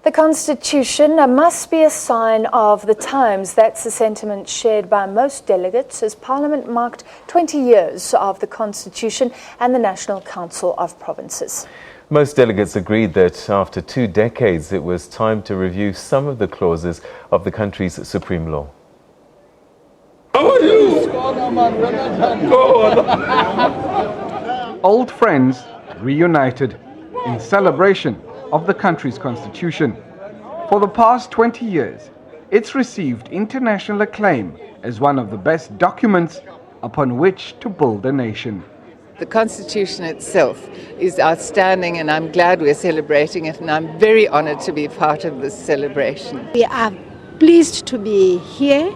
The Constitution must be a sign of the times. That's the sentiment shared by most delegates as Parliament marked 20 years of the Constitution and the National Council of Provinces. Most delegates agreed that after 2 decades it was time to review some of the clauses of the country's supreme law. How are you? Old friends reunited in celebration of the country's constitution. For the past 20 years, it's received international acclaim as one of the best documents upon which to build a nation. The Constitution itself is outstanding, and I'm glad we're celebrating it, and I'm very honoured to be part of this celebration. We are pleased to be here,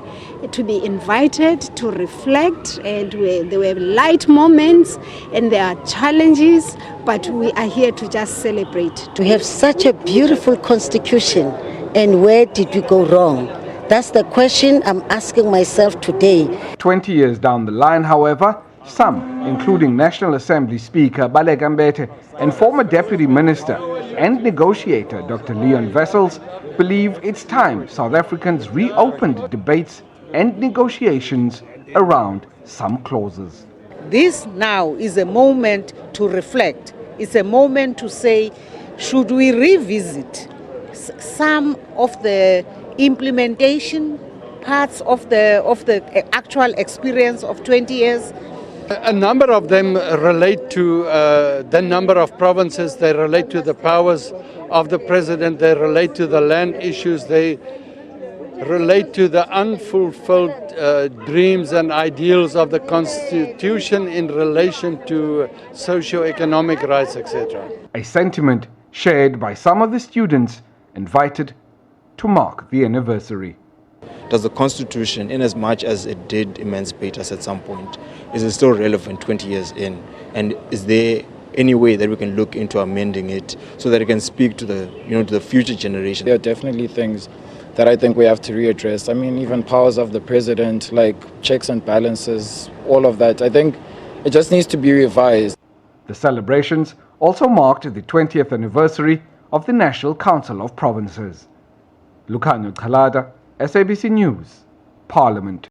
to be invited to reflect, and there were light moments and there are challenges, but we are here to just celebrate. We have such a beautiful constitution, and where did we go wrong? That's the question I'm asking myself today. 20 years down the line, however, some, including National Assembly Speaker Baleka Mbete and former Deputy Minister and negotiator Dr. Leon Wessels, believe it's time South Africans reopened debates and negotiations around some clauses. This now is a moment to reflect. It's a moment to say, should we revisit some of the implementation parts of the actual experience of 20 years? A number of them relate to the number of provinces, they relate to the powers of the president, they relate to the land issues, they relate to the unfulfilled dreams and ideals of the Constitution in relation to socio-economic rights, etc. A sentiment shared by some of the students invited to mark the anniversary. Does the Constitution, in as much as it did emancipate us at some point, is it still relevant 20 years in? And is there any way that we can look into amending it so that it can speak to the, to the future generation? There are definitely things that I think we have to readdress. I mean, even powers of the president, like checks and balances, all of that. I think it just needs to be revised. The celebrations also marked the 20th anniversary of the National Council of Provinces. Lukhanyo Khalada, SABC News, Parliament.